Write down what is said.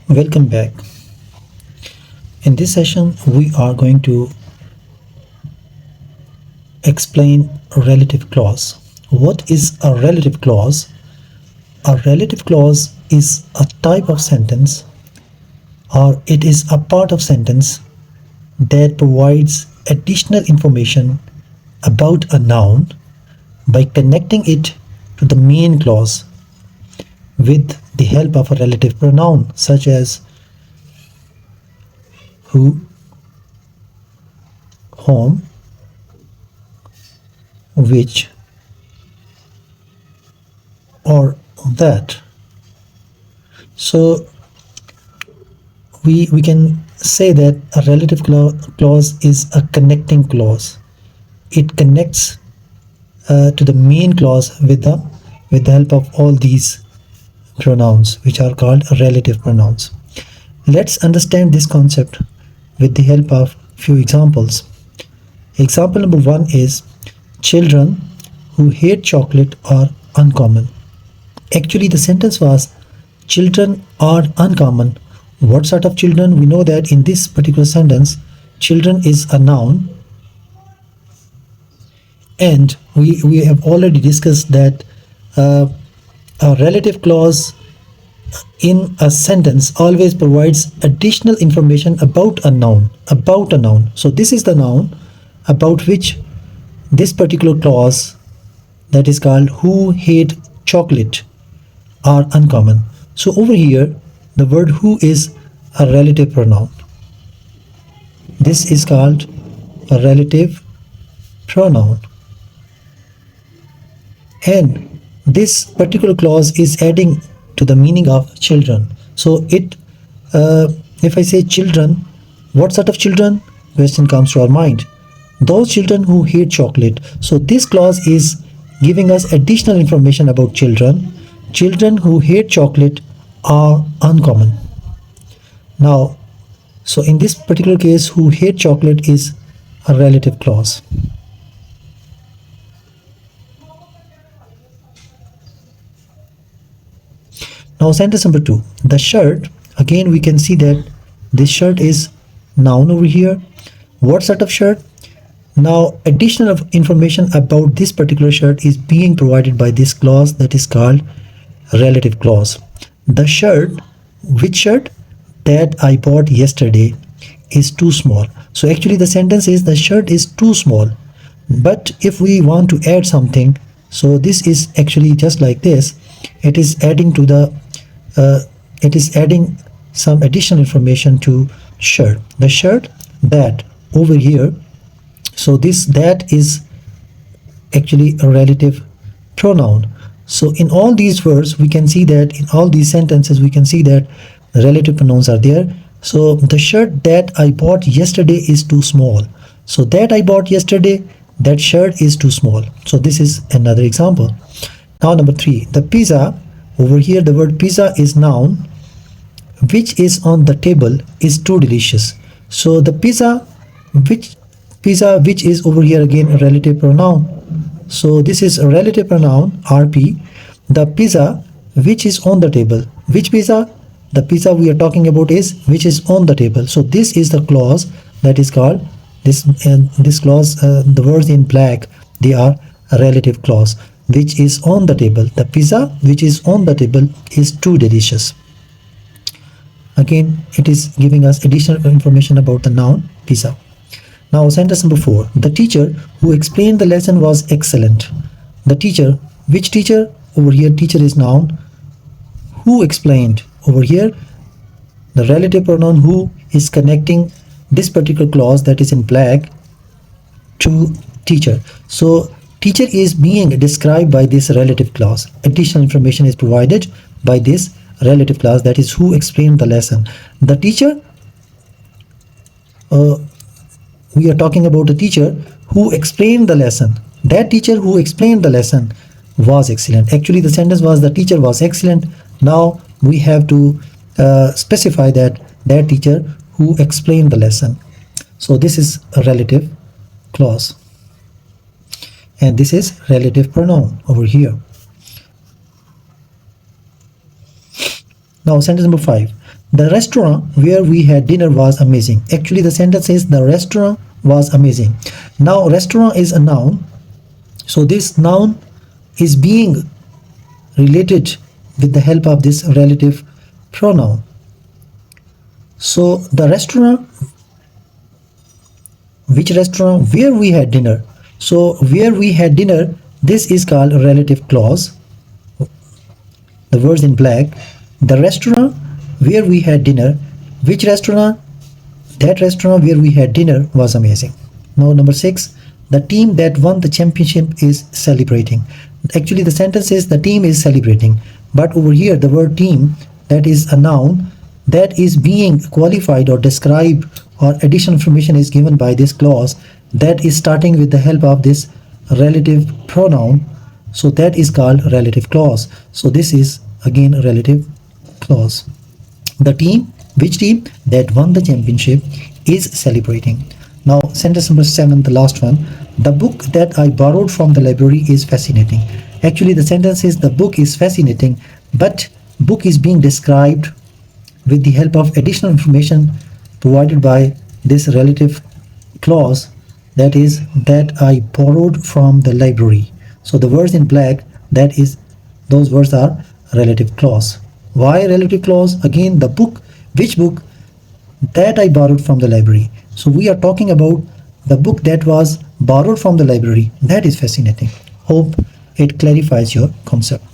Welcome back. In this session, we are going to explain a relative clause. What is a relative clause? A relative clause is a type of sentence, or it is a part of sentence that provides additional information about a noun by connecting it to the main clause with the help of a relative pronoun such as who, whom, which, or that. So we can say that a relative clause is a connecting clause. It connects to the main clause with the help of all these pronouns, which are called relative pronouns. Let's understand this concept with the help of few examples. Example number 1 is children who hate chocolate are uncommon. Actually, the sentence was children are uncommon. What sort of children? We know that in this particular sentence, children is a noun, and we have already discussed that a relative clause in a sentence always provides additional information about a noun. So this is the noun about which this particular clause, that is called who hate chocolate, are uncommon. So over here the word who is a relative pronoun. This is called a relative pronoun, and this particular clause is adding to the meaning of children. So if I say children, what sort of children? Question comes to our mind. Those children who hate chocolate. So this clause is giving us additional information about children. Children who hate chocolate are uncommon. Now, so in this particular case, who hate chocolate is a relative clause. Now sentence number 2, the shirt. Again, we can see that this shirt is noun over here. What sort of shirt? Now additional information about this particular shirt is being provided by this clause that is called relative clause. The shirt, which shirt? That I bought yesterday is too small. So actually the sentence is the shirt is too small. But if we want to add something, so this is actually just like this. It is adding to the it is adding some additional information to shirt. The shirt, that over here. So this that is actually a relative pronoun. So in all these words we can see that, in all these sentences we can see that relative pronouns are there. So the shirt that I bought yesterday is too small. So that I bought yesterday, that shirt is too small. So this is another example. Now number 3, the pizza. Over here the word pizza is noun, which is on the table is too delicious. So the pizza which is over here again a relative pronoun. So this is a relative pronoun RP. The pizza which is on the table. Which pizza? The pizza we are talking about is which is on the table. So this is the clause that is called this clause. The words in black, they are a relative clause. Which is on the table. The pizza which is on the table is too delicious. Again, it is giving us additional information about the noun pizza. Now sentence number 4, the teacher who explained the lesson was excellent. The teacher, which teacher? Over here teacher is noun. Who explained? Over here the relative pronoun who is connecting this particular clause that is in black to teacher. So teacher is being described by this relative clause. Additional information is provided by this relative clause, that is who explained the lesson. The teacher, we are talking about the teacher who explained the lesson. That teacher who explained the lesson was excellent. Actually the sentence was the teacher was excellent. Now we have to specify that teacher who explained the lesson. So this is a relative clause, and this is relative pronoun over here. Now sentence number 5, The restaurant where we had dinner was amazing. Actually, the sentence is the restaurant was amazing. Now, restaurant is a noun. So this noun is being related with the help of this relative pronoun. So the restaurant, which restaurant, where we had dinner. So where we had dinner, this is called a relative clause. The words in black, the restaurant where we had dinner, which restaurant, that restaurant where we had dinner was amazing. Now number 6, the team that won the championship is celebrating. Actually the sentence is the team is celebrating, but over here the word team, that is a noun that is being qualified or described, or additional information is given by this clause that is starting with the help of this relative pronoun. So that is called relative clause. So this is again a relative clause. The team, which team that won the championship is celebrating. Now sentence number 7, the last one, the book that I borrowed from the library is fascinating. Actually the sentence is the book is fascinating, but book is being described with the help of additional information provided by this relative clause, that is that I borrowed from the library. So the words in black, that is, those words are relative clause. Why relative clause? Again, the book, which book that I borrowed from the library. So we are talking about the book that was borrowed from the library. That is fascinating. Hope it clarifies your concept.